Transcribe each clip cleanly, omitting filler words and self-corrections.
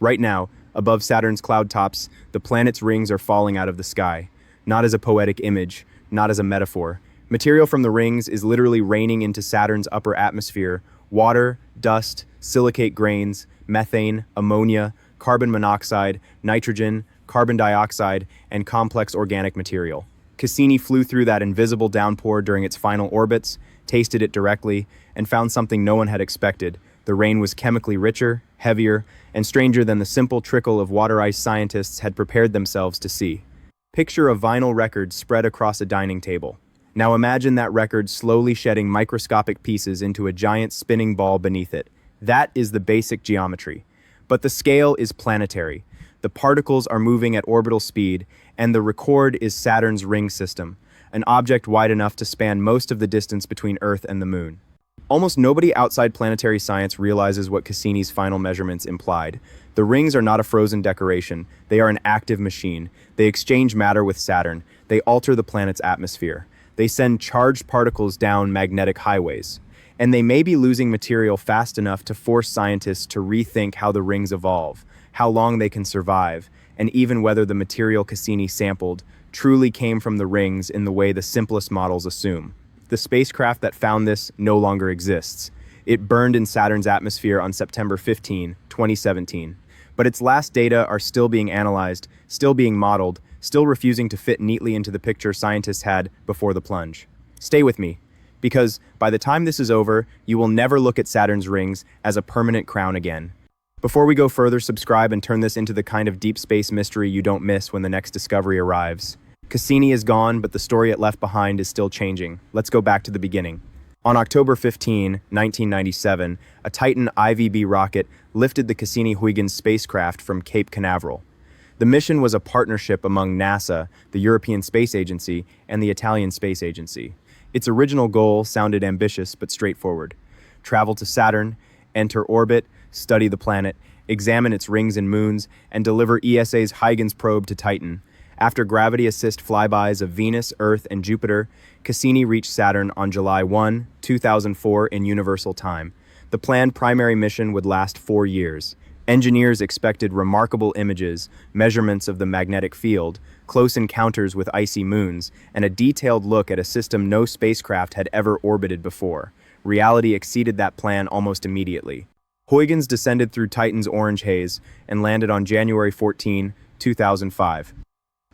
Right now, above Saturn's cloud tops, the planet's rings are falling out of the sky. Not as a poetic image, not as a metaphor. Material from the rings is literally raining into Saturn's upper atmosphere: water, dust, silicate grains, methane, ammonia, carbon monoxide, nitrogen, carbon dioxide, and complex organic material. Cassini flew through that invisible downpour during its final orbits, tasted it directly, and found something no one had expected. The rain was chemically richer, heavier, and stranger than the simple trickle of water ice scientists had prepared themselves to see. Picture a vinyl record spread across a dining table. Now imagine that record slowly shedding microscopic pieces into a giant spinning ball beneath it. That is the basic geometry. But the scale is planetary. The particles are moving at orbital speed, and the record is Saturn's ring system, an object wide enough to span most of the distance between Earth and the Moon. Almost nobody outside planetary science realizes what Cassini's final measurements implied. The rings are not a frozen decoration. They are an active machine. They exchange matter with Saturn. They alter the planet's atmosphere. They send charged particles down magnetic highways. And they may be losing material fast enough to force scientists to rethink how the rings evolve, how long they can survive, and even whether the material Cassini sampled truly came from the rings in the way the simplest models assume. The spacecraft that found this no longer exists. It burned in Saturn's atmosphere on September 15, 2017. But its last data are still being analyzed, still being modeled, still refusing to fit neatly into the picture scientists had before the plunge. Stay with me, because by the time this is over, you will never look at Saturn's rings as a permanent crown again. Before we go further, subscribe and turn this into the kind of deep space mystery you don't miss when the next discovery arrives. Cassini is gone, but the story it left behind is still changing. Let's go back to the beginning. On October 15, 1997, a Titan IVB rocket lifted the Cassini-Huygens spacecraft from Cape Canaveral. The mission was a partnership among NASA, the European Space Agency, and the Italian Space Agency. Its original goal sounded ambitious but straightforward: travel to Saturn, enter orbit, study the planet, examine its rings and moons, and deliver ESA's Huygens probe to Titan. After gravity-assist flybys of Venus, Earth, and Jupiter, Cassini reached Saturn on July 1, 2004 in Universal Time. The planned primary mission would last 4 years. Engineers expected remarkable images, measurements of the magnetic field, close encounters with icy moons, and a detailed look at a system no spacecraft had ever orbited before. Reality exceeded that plan almost immediately. Huygens descended through Titan's orange haze and landed on January 14, 2005.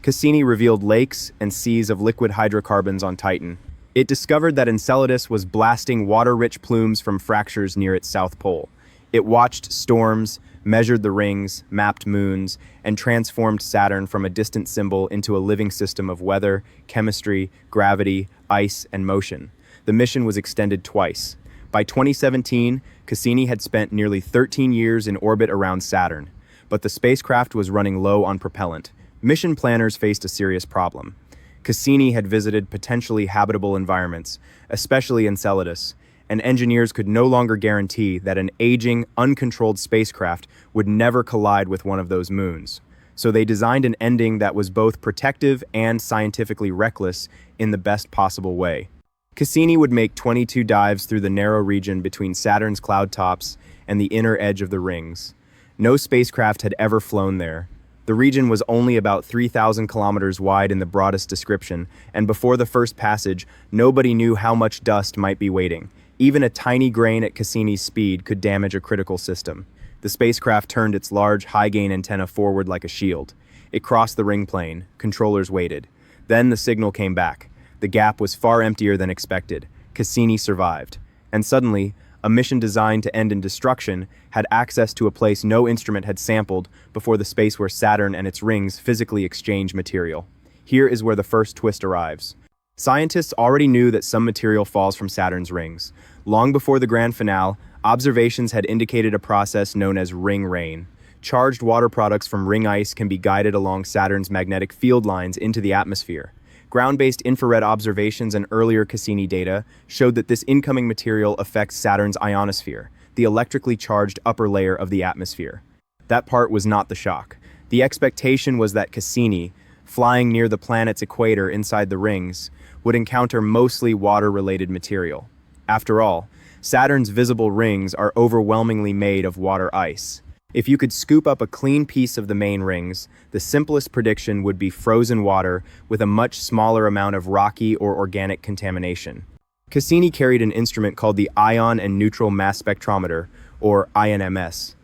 Cassini revealed lakes and seas of liquid hydrocarbons on Titan. It discovered that Enceladus was blasting water-rich plumes from fractures near its south pole. It watched storms, measured the rings, mapped moons, and transformed Saturn from a distant symbol into a living system of weather, chemistry, gravity, ice, and motion. The mission was extended twice. By 2017, Cassini had spent nearly 13 years in orbit around Saturn, but the spacecraft was running low on propellant. Mission planners faced a serious problem. Cassini had visited potentially habitable environments, especially Enceladus, and engineers could no longer guarantee that an aging, uncontrolled spacecraft would never collide with one of those moons. So they designed an ending that was both protective and scientifically reckless in the best possible way. Cassini would make 22 dives through the narrow region between Saturn's cloud tops and the inner edge of the rings. No spacecraft had ever flown there. The region was only about 3,000 kilometers wide in the broadest description, and before the first passage, nobody knew how much dust might be waiting. Even a tiny grain at Cassini's speed could damage a critical system. The spacecraft turned its large, high-gain antenna forward like a shield. It crossed the ring plane. Controllers waited. Then the signal came back. The gap was far emptier than expected. Cassini survived. And suddenly, a mission designed to end in destruction had access to a place no instrument had sampled before the space where Saturn and its rings physically exchange material. Here is where the first twist arrives. Scientists already knew that some material falls from Saturn's rings. Long before the grand finale, observations had indicated a process known as ring rain. Charged water products from ring ice can be guided along Saturn's magnetic field lines into the atmosphere. Ground-based infrared observations and earlier Cassini data showed that this incoming material affects Saturn's ionosphere, the electrically charged upper layer of the atmosphere. That part was not the shock. The expectation was that Cassini, flying near the planet's equator inside the rings, would encounter mostly water-related material. After all, Saturn's visible rings are overwhelmingly made of water ice. If you could scoop up a clean piece of the main rings, the simplest prediction would be frozen water with a much smaller amount of rocky or organic contamination. Cassini carried an instrument called the ion and neutral mass spectrometer, or INMS.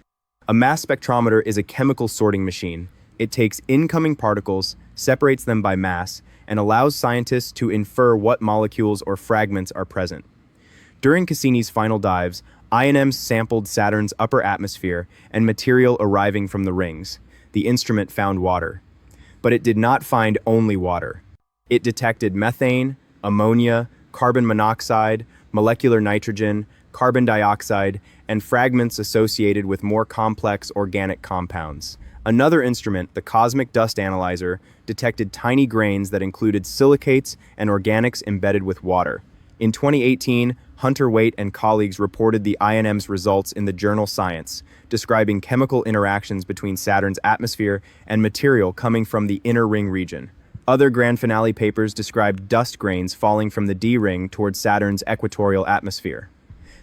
A mass spectrometer is a chemical sorting machine. It takes incoming particles, separates them by mass, and allows scientists to infer what molecules or fragments are present. During Cassini's final dives, INMs sampled Saturn's upper atmosphere and material arriving from the rings. The instrument found water. But it did not find only water. It detected methane, ammonia, carbon monoxide, molecular nitrogen, carbon dioxide, and fragments associated with more complex organic compounds. Another instrument, the Cosmic Dust Analyzer, detected tiny grains that included silicates and organics embedded with water. In 2018, Hunter Waite and colleagues reported the INM's results in the journal Science, describing chemical interactions between Saturn's atmosphere and material coming from the inner ring region. Other grand finale papers described dust grains falling from the D ring towards Saturn's equatorial atmosphere.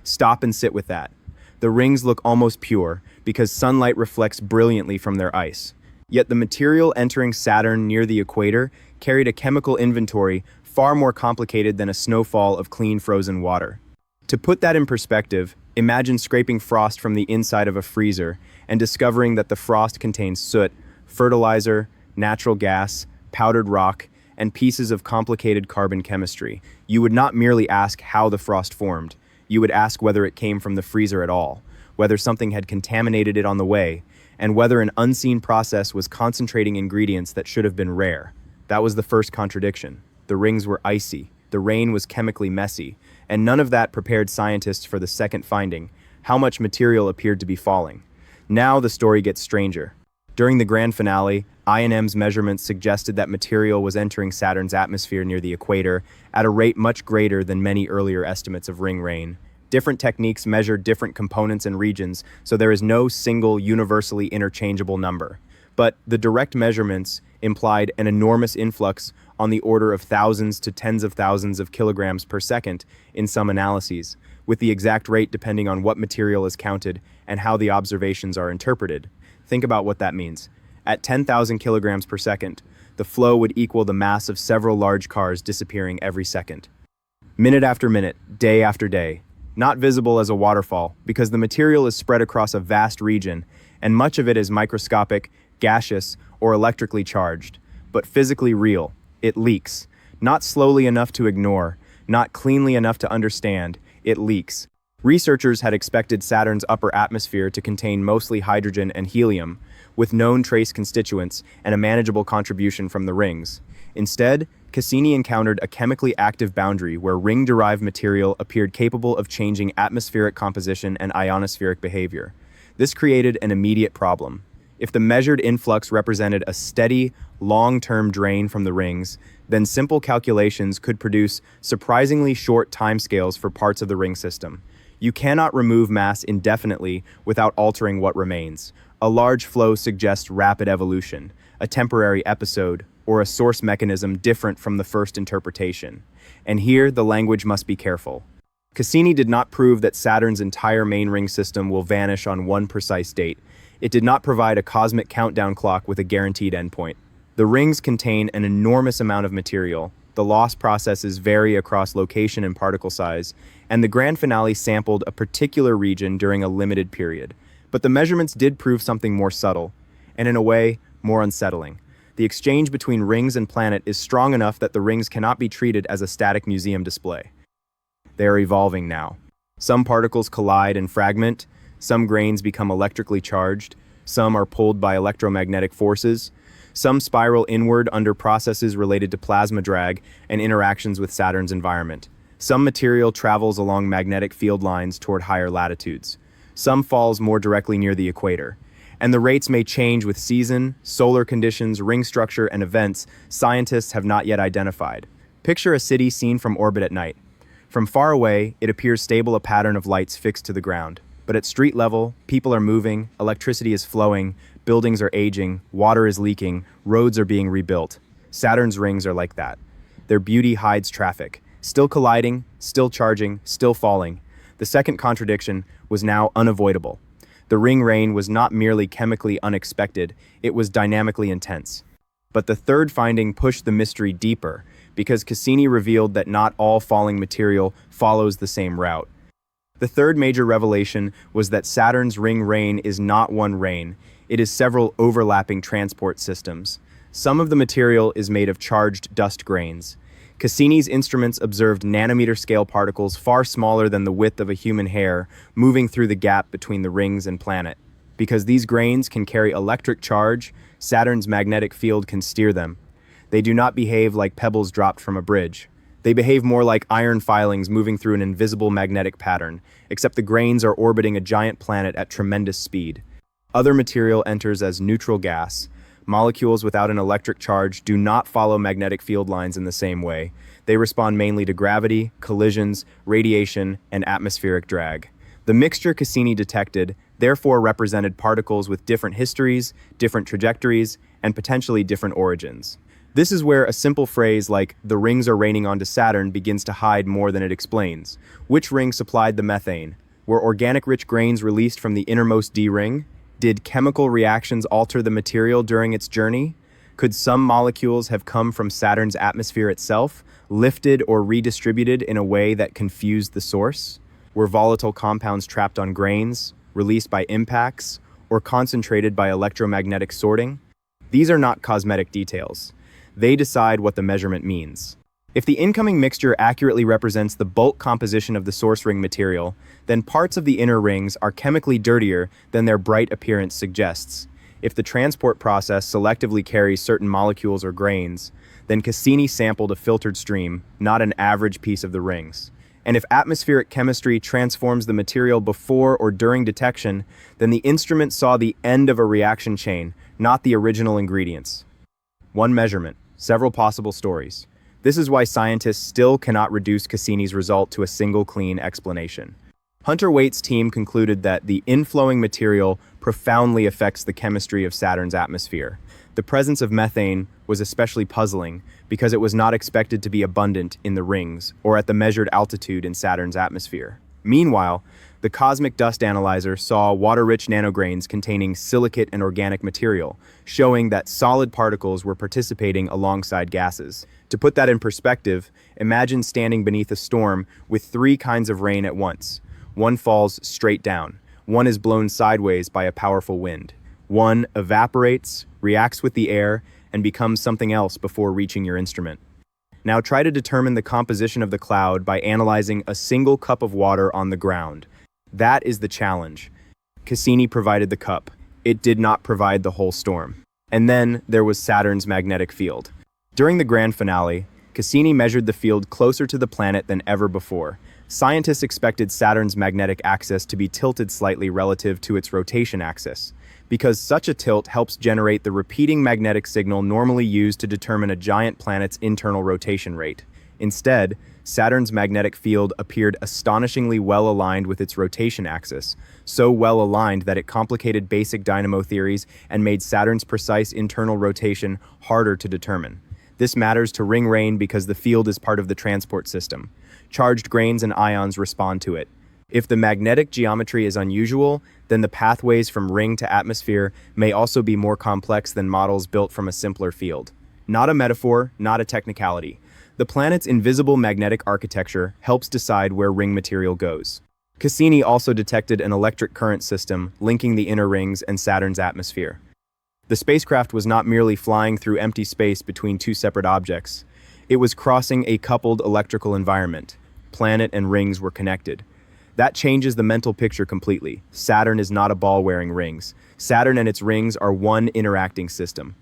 Stop and sit with that. The rings look almost pure because sunlight reflects brilliantly from their ice. Yet the material entering Saturn near the equator carried a chemical inventory far more complicated than a snowfall of clean frozen water. To put that in perspective, imagine scraping frost from the inside of a freezer and discovering that the frost contains soot, fertilizer, natural gas, powdered rock, and pieces of complicated carbon chemistry. You would not merely ask how the frost formed. You would ask whether it came from the freezer at all, whether something had contaminated it on the way, and whether an unseen process was concentrating ingredients that should have been rare. That was the first contradiction. The rings were icy, the rain was chemically messy, and none of that prepared scientists for the second finding, how much material appeared to be falling. Now the story gets stranger. During the grand finale, INM's measurements suggested that material was entering Saturn's atmosphere near the equator at a rate much greater than many earlier estimates of ring rain. Different techniques measure different components and regions, so there is no single universally interchangeable number. But the direct measurements implied an enormous influx on the order of thousands to tens of thousands of kilograms per second in some analyses, with the exact rate depending on what material is counted and how the observations are interpreted. Think about what that means. At 10,000 kilograms per second, the flow would equal the mass of several large cars disappearing every second. Minute after minute, day after day. Not visible as a waterfall because the material is spread across a vast region and much of it is microscopic, gaseous, or electrically charged, but physically real. It leaks. Not slowly enough to ignore, not cleanly enough to understand, it leaks. Researchers had expected Saturn's upper atmosphere to contain mostly hydrogen and helium, with known trace constituents and a manageable contribution from the rings. Instead, Cassini encountered a chemically active boundary where ring-derived material appeared capable of changing atmospheric composition and ionospheric behavior. This created an immediate problem. If the measured influx represented a steady, long-term drain from the rings, then simple calculations could produce surprisingly short timescales for parts of the ring system. You cannot remove mass indefinitely without altering what remains. A large flow suggests rapid evolution, a temporary episode, or a source mechanism different from the first interpretation. And here, the language must be careful. Cassini did not prove that Saturn's entire main ring system will vanish on one precise date. It did not provide a cosmic countdown clock with a guaranteed endpoint. The rings contain an enormous amount of material. The loss processes vary across location and particle size, and the grand finale sampled a particular region during a limited period. But the measurements did prove something more subtle, and in a way, more unsettling. The exchange between rings and planet is strong enough that the rings cannot be treated as a static museum display. They are evolving now. Some particles collide and fragment, some grains become electrically charged, some are pulled by electromagnetic forces, some spiral inward under processes related to plasma drag and interactions with Saturn's environment. Some material travels along magnetic field lines toward higher latitudes. Some falls more directly near the equator. And the rates may change with season, solar conditions, ring structure, and events scientists have not yet identified. Picture a city seen from orbit at night. From far away, it appears stable, a pattern of lights fixed to the ground. But at street level, people are moving, electricity is flowing, buildings are aging, water is leaking, roads are being rebuilt. Saturn's rings are like that. Their beauty hides traffic. Still colliding, still charging, still falling. The second contradiction was now unavoidable. The ring rain was not merely chemically unexpected, it was dynamically intense. But the third finding pushed the mystery deeper, because Cassini revealed that not all falling material follows the same route. The third major revelation was that Saturn's ring rain is not one rain, it is several overlapping transport systems. Some of the material is made of charged dust grains. Cassini's instruments observed nanometer-scale particles far smaller than the width of a human hair moving through the gap between the rings and planet. Because these grains can carry electric charge, Saturn's magnetic field can steer them. They do not behave like pebbles dropped from a bridge. They behave more like iron filings moving through an invisible magnetic pattern, except the grains are orbiting a giant planet at tremendous speed. Other material enters as neutral gas. Molecules without an electric charge do not follow magnetic field lines in the same way. They respond mainly to gravity, collisions, radiation, and atmospheric drag. The mixture Cassini detected therefore represented particles with different histories, different trajectories, and potentially different origins. This is where a simple phrase like, "the rings are raining onto Saturn," begins to hide more than it explains. Which ring supplied the methane? Were organic-rich grains released from the innermost D ring? Did chemical reactions alter the material during its journey? Could some molecules have come from Saturn's atmosphere itself, lifted or redistributed in a way that confused the source? Were volatile compounds trapped on grains, released by impacts, or concentrated by electromagnetic sorting? These are not cosmetic details. They decide what the measurement means. If the incoming mixture accurately represents the bulk composition of the source ring material, then parts of the inner rings are chemically dirtier than their bright appearance suggests. If the transport process selectively carries certain molecules or grains, then Cassini sampled a filtered stream, not an average piece of the rings. And if atmospheric chemistry transforms the material before or during detection, then the instrument saw the end of a reaction chain, not the original ingredients. One measurement, several possible stories. This is why scientists still cannot reduce Cassini's result to a single clean explanation. Hunter Waite's team concluded that the inflowing material profoundly affects the chemistry of Saturn's atmosphere. The presence of methane was especially puzzling because it was not expected to be abundant in the rings or at the measured altitude in Saturn's atmosphere. Meanwhile, the cosmic dust analyzer saw water-rich nanograins containing silicate and organic material, showing that solid particles were participating alongside gases. To put that in perspective, imagine standing beneath a storm with three kinds of rain at once. One falls straight down. One is blown sideways by a powerful wind. One evaporates, reacts with the air, and becomes something else before reaching your instrument. Now try to determine the composition of the cloud by analyzing a single cup of water on the ground. That is the challenge. Cassini provided the cup. It did not provide the whole storm. And then there was Saturn's magnetic field. During the grand finale, Cassini measured the field closer to the planet than ever before. Scientists expected Saturn's magnetic axis to be tilted slightly relative to its rotation axis, because such a tilt helps generate the repeating magnetic signal normally used to determine a giant planet's internal rotation rate. Instead, Saturn's magnetic field appeared astonishingly well aligned with its rotation axis, so well aligned that it complicated basic dynamo theories and made Saturn's precise internal rotation harder to determine. This matters to ring rain because the field is part of the transport system. Charged grains and ions respond to it. If the magnetic geometry is unusual, then the pathways from ring to atmosphere may also be more complex than models built from a simpler field. Not a metaphor, not a technicality. The planet's invisible magnetic architecture helps decide where ring material goes. Cassini also detected an electric current system linking the inner rings and Saturn's atmosphere. The spacecraft was not merely flying through empty space between two separate objects. It was crossing a coupled electrical environment. Planet and rings were connected. That changes the mental picture completely. Saturn is not a ball wearing rings. Saturn and its rings are one interacting system.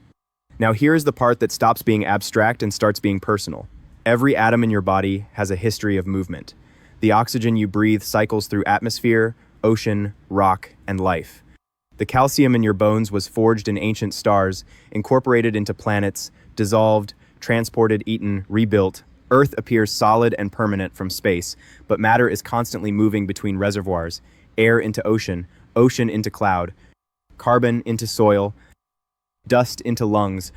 Now here is the part that stops being abstract and starts being personal. Every atom in your body has a history of movement. The oxygen you breathe cycles through atmosphere, ocean, rock, and life. The calcium in your bones was forged in ancient stars, incorporated into planets, dissolved, transported, eaten, rebuilt. Earth appears solid and permanent from space, but matter is constantly moving between reservoirs, air into ocean, ocean into cloud, carbon into soil, dust into lungs,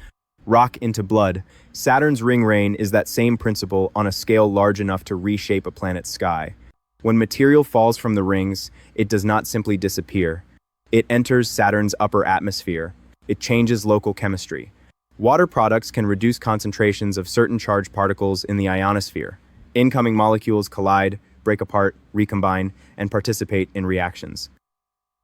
rock into blood. Saturn's ring rain is that same principle on a scale large enough to reshape a planet's sky. When material falls from the rings, it does not simply disappear. It enters Saturn's upper atmosphere. It changes local chemistry. Water products can reduce concentrations of certain charged particles in the ionosphere. Incoming molecules collide, break apart, recombine, and participate in reactions.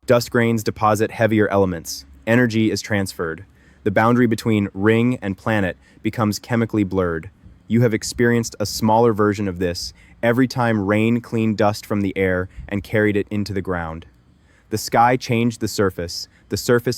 Dust grains deposit heavier elements. Energy is transferred. The boundary between ring and planet becomes chemically blurred. You have experienced a smaller version of this every time rain cleaned dust from the air and carried it into the ground. The sky changed the surface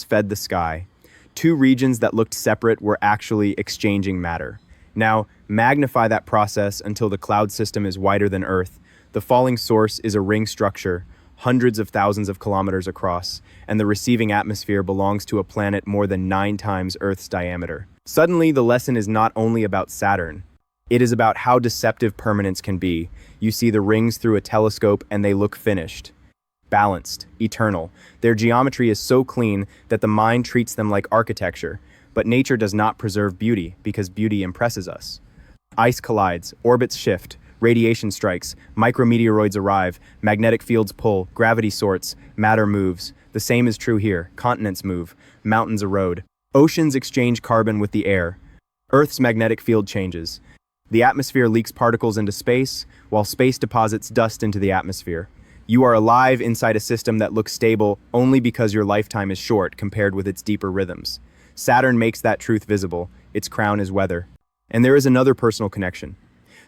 fed the sky. Two regions that looked separate were actually exchanging matter. Now, magnify that process until the cloud system is wider than Earth. The falling source is a ring structure, hundreds of thousands of kilometers across, and the receiving atmosphere belongs to a planet more than 9 times Earth's diameter. Suddenly, the lesson is not only about Saturn. It is about how deceptive permanence can be. You see the rings through a telescope and they look finished, balanced, eternal. Their geometry is so clean that the mind treats them like architecture. But nature does not preserve beauty because beauty impresses us. Ice collides, orbits shift, radiation strikes, micrometeoroids arrive, magnetic fields pull, gravity sorts, matter moves. The same is true here. Continents move, mountains erode, oceans exchange carbon with the air. Earth's magnetic field changes. The atmosphere leaks particles into space, while space deposits dust into the atmosphere. You are alive inside a system that looks stable only because your lifetime is short compared with its deeper rhythms. Saturn makes that truth visible. Its crown is weather. And there is another personal connection.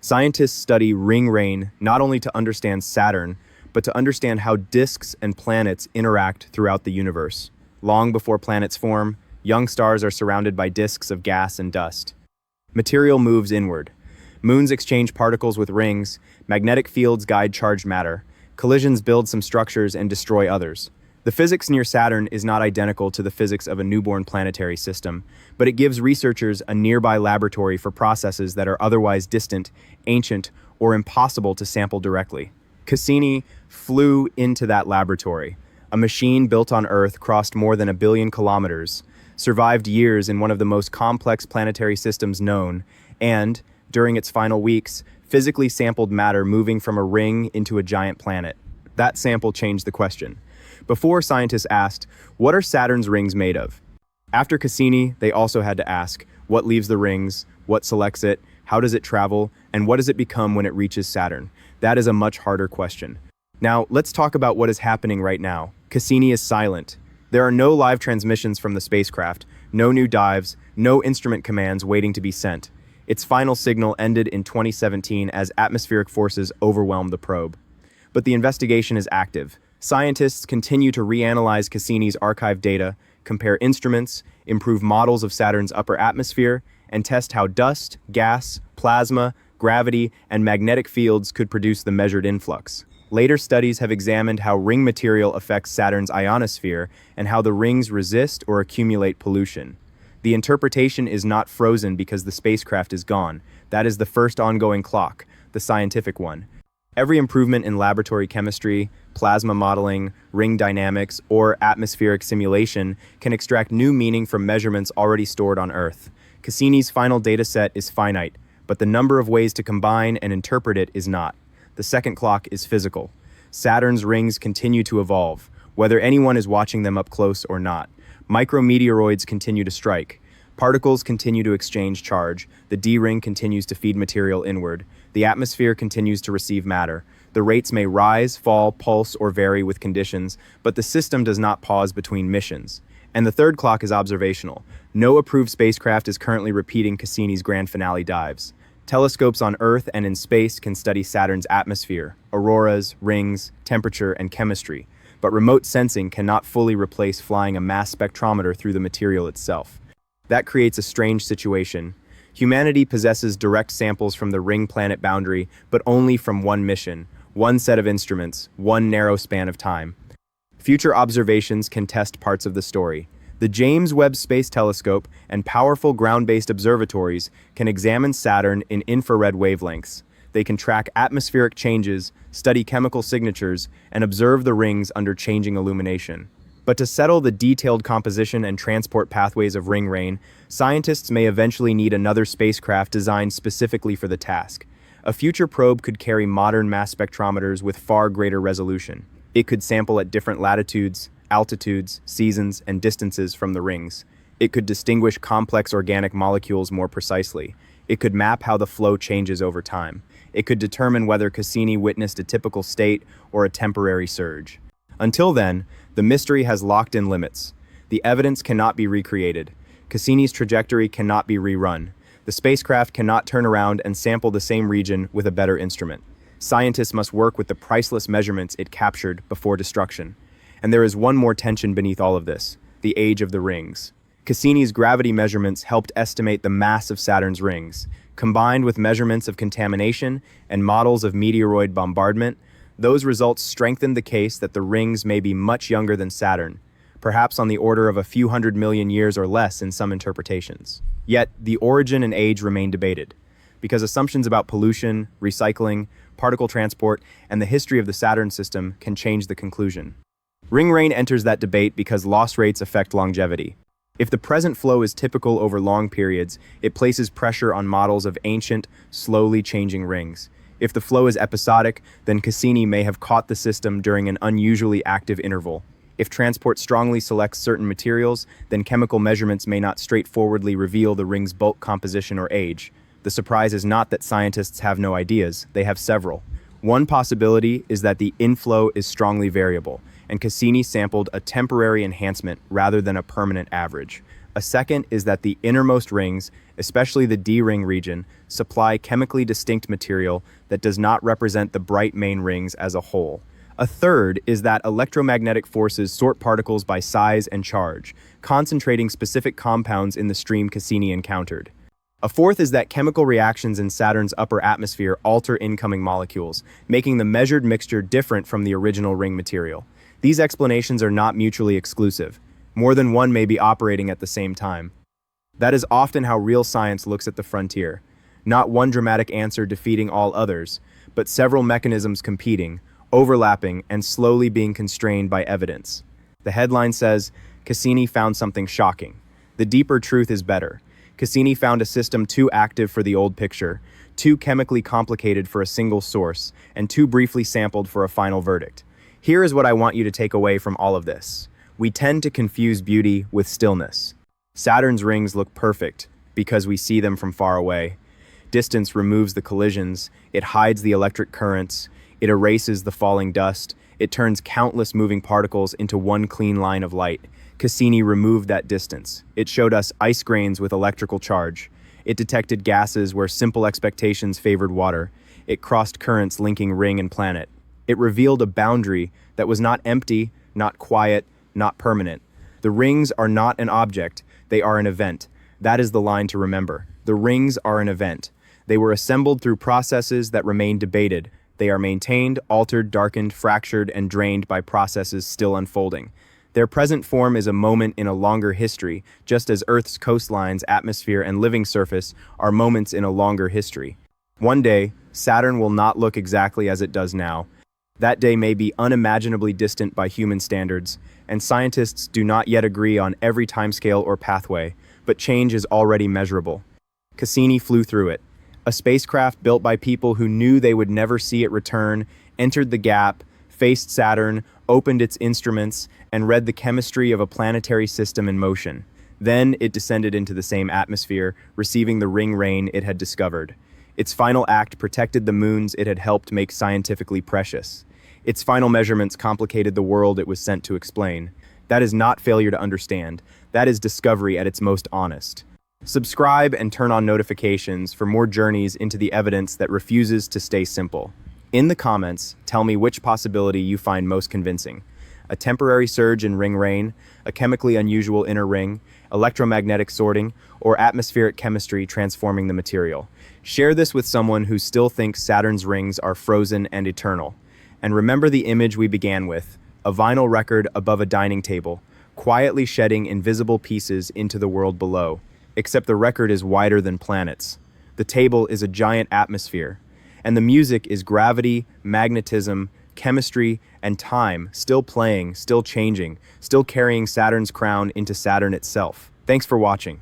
Scientists study ring rain not only to understand Saturn, but to understand how disks and planets interact throughout the universe. Long before planets form, young stars are surrounded by disks of gas and dust. Material moves inward. Moons exchange particles with rings, magnetic fields guide charged matter, collisions build some structures and destroy others. The physics near Saturn is not identical to the physics of a newborn planetary system, but it gives researchers a nearby laboratory for processes that are otherwise distant, ancient, or impossible to sample directly. Cassini flew into that laboratory. A machine built on Earth crossed more than 1 billion kilometers, survived years in one of the most complex planetary systems known, and, during its final weeks, physically sampled matter moving from a ring into a giant planet. That sample changed the question. Before, scientists asked, what are Saturn's rings made of? After Cassini, they also had to ask, what leaves the rings, what selects it, how does it travel, and what does it become when it reaches Saturn? That is a much harder question. Now, let's talk about what is happening right now. Cassini is silent. There are no live transmissions from the spacecraft, no new dives, no instrument commands waiting to be sent. Its final signal ended in 2017 as atmospheric forces overwhelmed the probe. But the investigation is active. Scientists continue to reanalyze Cassini's archived data, compare instruments, improve models of Saturn's upper atmosphere, and test how dust, gas, plasma, gravity, and magnetic fields could produce the measured influx. Later studies have examined how ring material affects Saturn's ionosphere and how the rings resist or accumulate pollution. The interpretation is not frozen because the spacecraft is gone. That is the first ongoing clock, the scientific one. Every improvement in laboratory chemistry, plasma modeling, ring dynamics, or atmospheric simulation can extract new meaning from measurements already stored on Earth. Cassini's final dataset is finite, but the number of ways to combine and interpret it is not. The second clock is physical. Saturn's rings continue to evolve, whether anyone is watching them up close or not. Micrometeoroids continue to strike. Particles continue to exchange charge. The D-ring continues to feed material inward. The atmosphere continues to receive matter. The rates may rise, fall, pulse, or vary with conditions, but the system does not pause between missions. And the third clock is observational. No approved spacecraft is currently repeating Cassini's grand finale dives. Telescopes on Earth and in space can study Saturn's atmosphere, auroras, rings, temperature, and chemistry, but remote sensing cannot fully replace flying a mass spectrometer through the material itself. That creates a strange situation. Humanity possesses direct samples from the ring planet boundary, but only from one mission, one set of instruments, one narrow span of time. Future observations can test parts of the story. The James Webb Space Telescope and powerful ground-based observatories can examine Saturn in infrared wavelengths. They can track atmospheric changes, study chemical signatures, and observe the rings under changing illumination. But to settle the detailed composition and transport pathways of ring rain, scientists may eventually need another spacecraft designed specifically for the task. A future probe could carry modern mass spectrometers with far greater resolution. It could sample at different latitudes, altitudes, seasons, and distances from the rings. It could distinguish complex organic molecules more precisely. It could map how the flow changes over time. It could determine whether Cassini witnessed a typical state or a temporary surge. Until then, the mystery has locked-in limits. The evidence cannot be recreated. Cassini's trajectory cannot be rerun. The spacecraft cannot turn around and sample the same region with a better instrument. Scientists must work with the priceless measurements it captured before destruction. And there is one more tension beneath all of this: the age of the rings. Cassini's gravity measurements helped estimate the mass of Saturn's rings. Combined with measurements of contamination and models of meteoroid bombardment, those results strengthened the case that the rings may be much younger than Saturn, perhaps on the order of a few 100 million years or less in some interpretations. Yet, the origin and age remain debated, because assumptions about pollution, recycling, particle transport, and the history of the Saturn system can change the conclusion. Ring rain enters that debate because loss rates affect longevity. If the present flow is typical over long periods, it places pressure on models of ancient, slowly changing rings. If the flow is episodic, then Cassini may have caught the system during an unusually active interval. If transport strongly selects certain materials, then chemical measurements may not straightforwardly reveal the ring's bulk composition or age. The surprise is not that scientists have no ideas, they have several. One possibility is that the inflow is strongly variable, and Cassini sampled a temporary enhancement rather than a permanent average. A second is that the innermost rings, especially the D-ring region, supply chemically distinct material that does not represent the bright main rings as a whole. A third is that electromagnetic forces sort particles by size and charge, concentrating specific compounds in the stream Cassini encountered. A fourth is that chemical reactions in Saturn's upper atmosphere alter incoming molecules, making the measured mixture different from the original ring material. These explanations are not mutually exclusive. More than one may be operating at the same time. That is often how real science looks at the frontier. Not one dramatic answer defeating all others, but several mechanisms competing, overlapping, and slowly being constrained by evidence. The headline says, Cassini found something shocking. The deeper truth is better. Cassini found a system too active for the old picture, too chemically complicated for a single source, and too briefly sampled for a final verdict. Here is what I want you to take away from all of this. We tend to confuse beauty with stillness. Saturn's rings look perfect because we see them from far away. Distance removes the collisions, it hides the electric currents, it erases the falling dust, it turns countless moving particles into one clean line of light. Cassini removed that distance. It showed us ice grains with electrical charge. It detected gases where simple expectations favored water. It crossed currents linking ring and planet. It revealed a boundary that was not empty, not quiet, not permanent. The rings are not an object, they are an event. That is the line to remember. The rings are an event. They were assembled through processes that remain debated. They are maintained, altered, darkened, fractured, and drained by processes still unfolding. Their present form is a moment in a longer history, just as Earth's coastlines, atmosphere, and living surface are moments in a longer history. One day, Saturn will not look exactly as it does now. That day may be unimaginably distant by human standards, and scientists do not yet agree on every timescale or pathway, but change is already measurable. Cassini flew through it. A spacecraft built by people who knew they would never see it return, entered the gap, faced Saturn, opened its instruments, and read the chemistry of a planetary system in motion. Then it descended into the same atmosphere, receiving the ring rain it had discovered. Its final act protected the moons it had helped make scientifically precious. Its final measurements complicated the world it was sent to explain. That is not failure to understand. That is discovery at its most honest. Subscribe and turn on notifications for more journeys into the evidence that refuses to stay simple. In the comments, tell me which possibility you find most convincing. A temporary surge in ring rain, a chemically unusual inner ring, electromagnetic sorting, or atmospheric chemistry transforming the material. Share this with someone who still thinks Saturn's rings are frozen and eternal. And remember the image we began with, a vinyl record above a dining table, quietly shedding invisible pieces into the world below. Except the record is wider than planets. The table is a giant atmosphere. And the music is gravity, magnetism, chemistry, and time, still playing, still changing, still carrying Saturn's crown into Saturn itself. Thanks for watching.